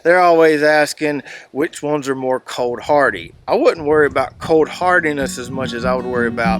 They're always asking which ones are more cold hardy. I wouldn't worry about cold hardiness as much as I would worry about.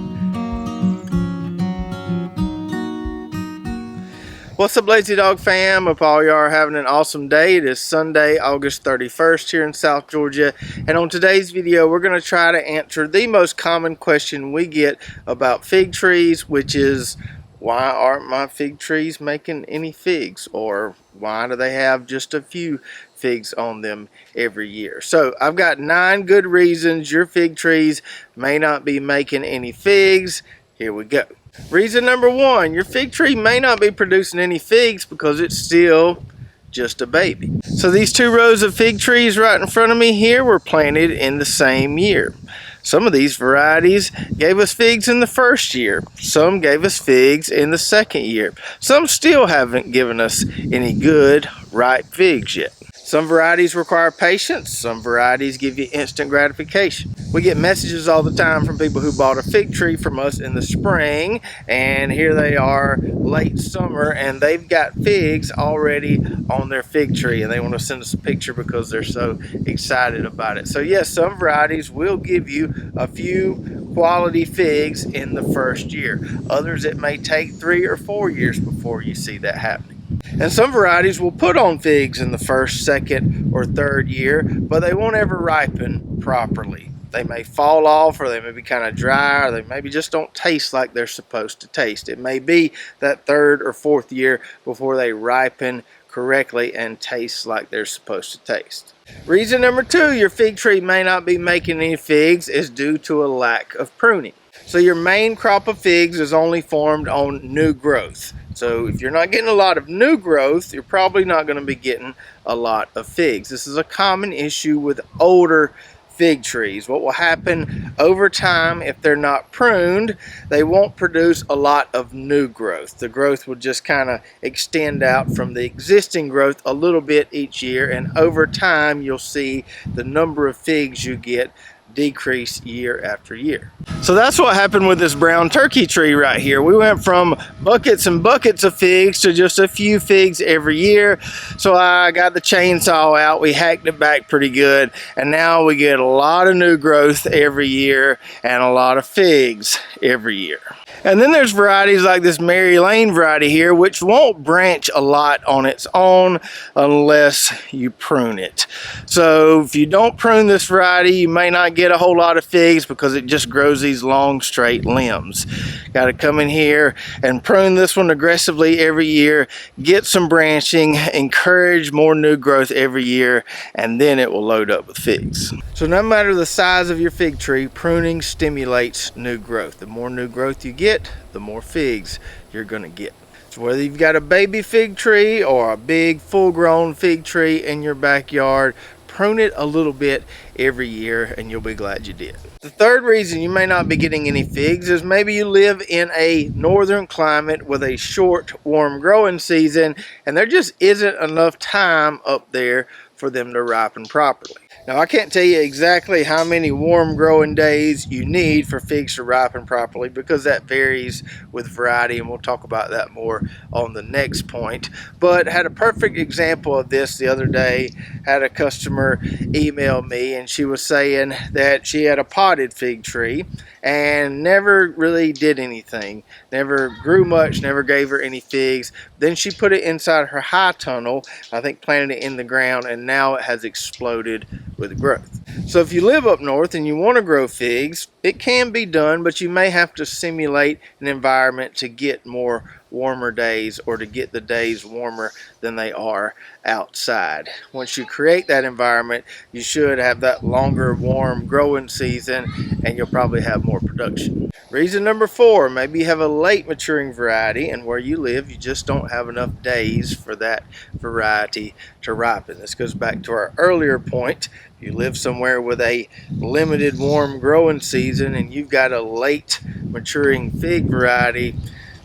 What's up, Lazy Dog fam? Hope all y'all are having an awesome day. It is Sunday, August 31st here in South Georgia. And on today's video, we're going to try to answer the most common question we get about fig trees, which is, why aren't my fig trees making any figs? Or why do they have just a few figs on them every year? So I've got 9 good reasons your fig trees may not be making any figs. Here we go. Reason number 1, your fig tree may not be producing any figs because it's still just a baby. So these 2 rows of fig trees right in front of me here were planted in the same year. Some of these varieties gave us figs in the first year. Some gave us figs in the second year. Some still haven't given us any good, ripe figs yet. Some varieties require patience. Some varieties give you instant gratification. We get messages all the time from people who bought a fig tree from us in the spring, and here they are late summer and they've got figs already on their fig tree, and they want to send us a picture because they're so excited about it. So yes, some varieties will give you a few quality figs in the first year. Others, it may take 3 or 4 years before you see that happening. And some varieties will put on figs in the first, second, or third year, but they won't ever ripen properly. They may fall off, or they may be kind of dry, or they maybe just don't taste like they're supposed to taste. It may be that 3rd or 4th year before they ripen correctly and taste like they're supposed to taste. Reason number 2, your fig tree may not be making any figs is due to a lack of pruning. So your main crop of figs is only formed on new growth. So if you're not getting a lot of new growth, you're probably not going to be getting a lot of figs. This is a common issue with older fig trees. What will happen over time, if they're not pruned, they won't produce a lot of new growth. The growth will just kind of extend out from the existing growth a little bit each year, and over time you'll see the number of figs you get decrease year after year. So that's what happened with this brown turkey tree right here. We went from buckets and buckets of figs to just a few figs every year. So I got the chainsaw out, we hacked it back pretty good, and now we get a lot of new growth every year and a lot of figs every year. And then there's varieties like this Mary Lane variety here, which won't branch a lot on its own unless you prune it. So if you don't prune this variety, you may not get a whole lot of figs because it just grows these long straight limbs. Got to come in here and prune this one aggressively every year, get some branching, encourage more new growth every year, and then it will load up with figs. So no matter the size of your fig tree, pruning stimulates new growth. The more new growth you get, the more figs you're going to get. So whether you've got a baby fig tree or a big full-grown fig tree in your backyard, prune it a little bit every year and you'll be glad you did. The third reason you may not be getting any figs is maybe you live in a northern climate with a short warm growing season and there just isn't enough time up there for them to ripen properly. Now I can't tell you exactly how many warm growing days you need for figs to ripen properly because that varies with variety, and we'll talk about that more on the next point. But had a perfect example of this the other day. Had a customer email me and she was saying that she had a potted fig tree and never really did anything, never grew much, never gave her any figs. Then she put it inside her high tunnel, I think planted it in the ground, and now it has exploded with growth. So if you live up north and you want to grow figs, it can be done, but you may have to simulate an environment to get more warmer days or to get the days warmer than they are outside. Once you create that environment, you should have that longer warm growing season and you'll probably have more production. Reason number 4, maybe you have a late maturing variety and where you live you just don't have enough days for that variety to ripen. This goes back to our earlier point. If you live somewhere with a limited warm growing season and you've got a late maturing fig variety,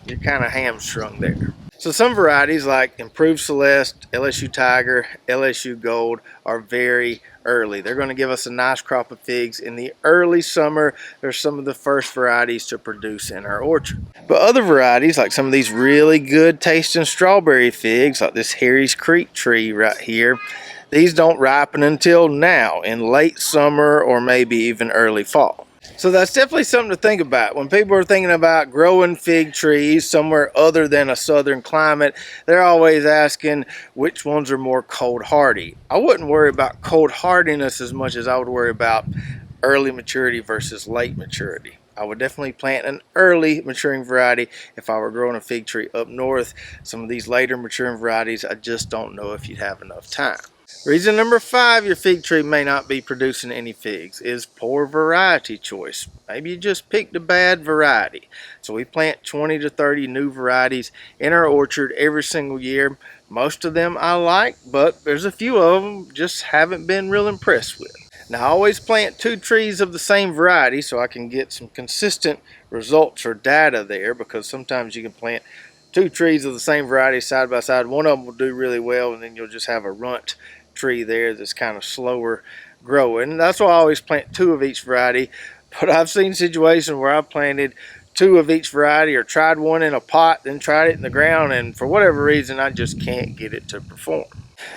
you're kind of hamstrung there. So some varieties like Improved Celeste, LSU Tiger, LSU Gold are very early. They're going to give us a nice crop of figs in the early summer. They're some of the first varieties to produce in our orchard. But other varieties like some of these really good tasting strawberry figs like this Harry's Creek tree right here, These don't ripen until now in late summer or maybe even early fall. So that's definitely something to think about. When people are thinking about growing fig trees somewhere other than a southern climate, they're always asking which ones are more cold hardy. I wouldn't worry about cold hardiness as much as I would worry about early maturity versus late maturity. I would definitely plant an early maturing variety if I were growing a fig tree up north. Some of these later maturing varieties, I just don't know if you'd have enough time. Reason number 5 your fig tree may not be producing any figs is poor variety choice. Maybe you just picked a bad variety. So we plant 20 to 30 new varieties in our orchard every single year. Most of them I like, but there's a few of them just haven't been real impressed with. Now I always plant 2 trees of the same variety so I can get some consistent results or data there, because sometimes you can plant 2 trees of the same variety side by side. One of them will do really well and then you'll just have a runt tree there that's kind of slower growing. That's why I always plant 2 of each variety. But I've seen situations where I've planted 2 of each variety, or tried one in a pot then tried it in the ground, and for whatever reason I just can't get it to perform.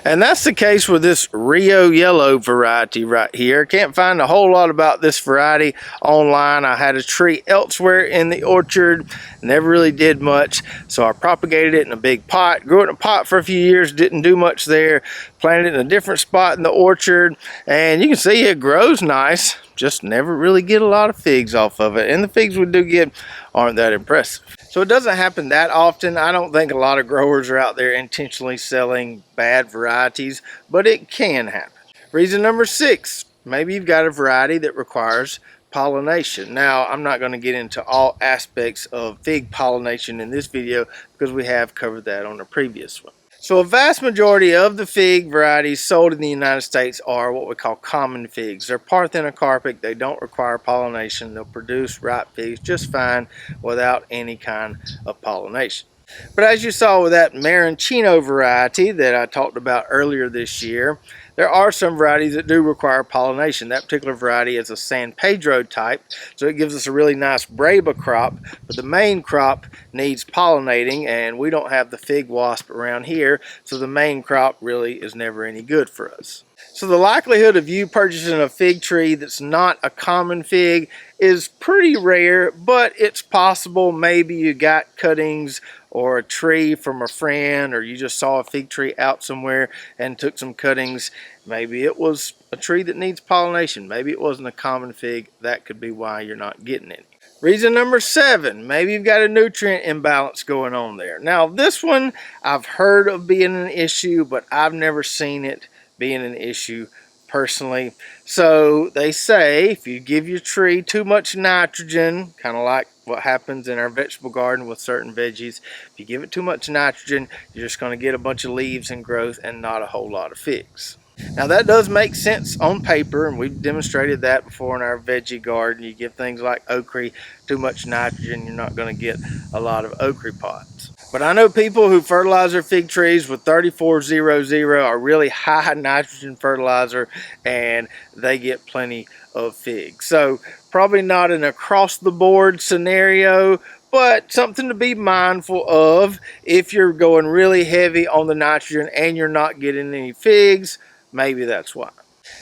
And that's the case with this Rio Yellow variety right here. Can't find a whole lot about this variety online. I had a tree elsewhere in the orchard, never really did much, so I propagated it in a big pot, grew it in a pot for a few years, didn't do much there, planted it in a different spot in the orchard, and you can see it grows nice, just never really get a lot of figs off of it, and the figs we do get aren't that impressive. So it doesn't happen that often. I don't think a lot of growers are out there intentionally selling bad varieties, but it can happen. Reason number 6, maybe you've got a variety that requires pollination. Now, I'm not going to get into all aspects of fig pollination in this video because we have covered that on a previous one. So a vast majority of the fig varieties sold in the United States are what we call common figs. They're parthenocarpic, they don't require pollination, they'll produce ripe figs just fine without any kind of pollination. But as you saw with that Maraschino variety that I talked about earlier this year, there are some varieties that do require pollination. That particular variety is a San Pedro type, so it gives us a really nice Braba crop, but the main crop needs pollinating, and we don't have the fig wasp around here, so the main crop really is never any good for us. So the likelihood of you purchasing a fig tree that's not a common fig is pretty rare, but it's possible. Maybe you got cuttings or a tree from a friend, or you just saw a fig tree out somewhere and took some cuttings. Maybe it was a tree that needs pollination. Maybe it wasn't a common fig. That could be why you're not getting any. Reason number 7, maybe you've got a nutrient imbalance going on there. Now this one I've heard of being an issue, but I've never seen it being an issue personally. So they say if you give your tree too much nitrogen, kind of like what happens in our vegetable garden with certain veggies, if you give it too much nitrogen, you're just going to get a bunch of leaves and growth and not a whole lot of figs. Now that does make sense on paper, and we've demonstrated that before in our veggie garden. You give things like ochre too much nitrogen, you're not going to get a lot of ochre pods. But I know people who fertilize their fig trees with 3400 or really high nitrogen fertilizer, and they get plenty of figs. So probably not an across the board scenario, but something to be mindful of if you're going really heavy on the nitrogen and you're not getting any figs. Maybe that's why.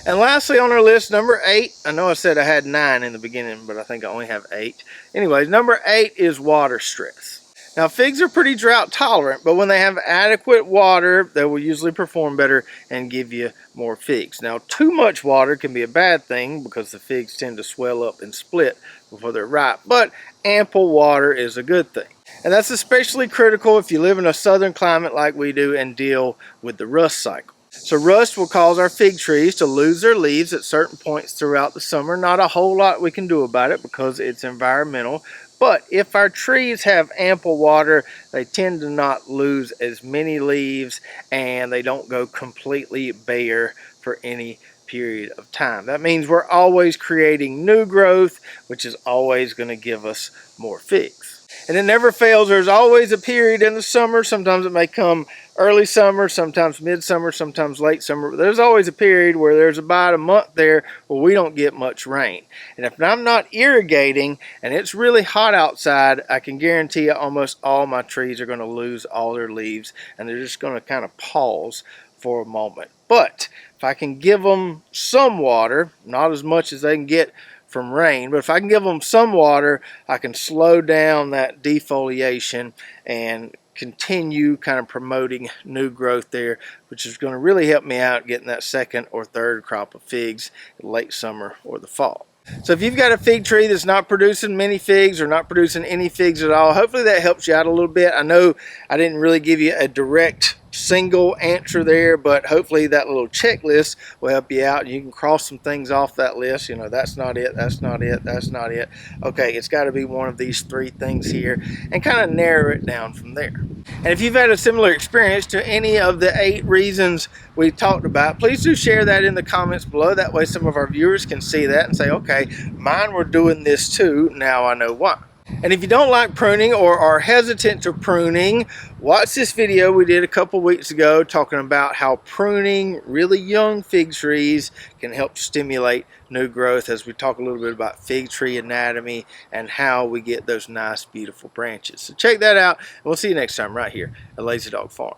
And lastly on our list, number 8, I know I said I had 9 in the beginning, but I think I only have 8. Anyways, number 8 is water stress. Now figs are pretty drought tolerant, but when they have adequate water, they will usually perform better and give you more figs. Now too much water can be a bad thing because the figs tend to swell up and split before they're ripe, but ample water is a good thing. And that's especially critical if you live in a southern climate like we do and deal with the rust cycle. So rust will cause our fig trees to lose their leaves at certain points throughout the summer. Not a whole lot we can do about it because it's environmental. But if our trees have ample water, they tend to not lose as many leaves and they don't go completely bare for any period of time. That means we're always creating new growth, which is always going to give us more figs. And it never fails, there's always a period in the summer. Sometimes it may come early summer, sometimes midsummer, sometimes late summer. But there's always a period where there's about a month there where we don't get much rain. And if I'm not irrigating and it's really hot outside, I can guarantee you almost all my trees are going to lose all their leaves and they're just going to kind of pause for a moment. But if I can give them some water, not as much as they can get from rain, but if I can give them some water, I can slow down that defoliation and continue kind of promoting new growth there, which is going to really help me out getting that second or third crop of figs late summer or the fall. So if you've got a fig tree that's not producing many figs or not producing any figs at all, hopefully that helps you out a little bit. I know I didn't really give you a direct single answer there, but hopefully that little checklist will help you out. You can cross some things off that list. You know, that's not it, that's not it, that's not it. Okay, it's got to be one of these 3 things here, and kind of narrow it down from there. And if you've had a similar experience to any of the 8 reasons we talked about, please do share that in the comments below. That way some of our viewers can see that and say, okay, mine were doing this too, now I know why. And if you don't like pruning or are hesitant to pruning, watch this video we did a couple weeks ago talking about how pruning really young fig trees can help stimulate new growth, as we talk a little bit about fig tree anatomy and how we get those nice beautiful branches. So check that out, and we'll see you next time right here at Lazy Dog Farm.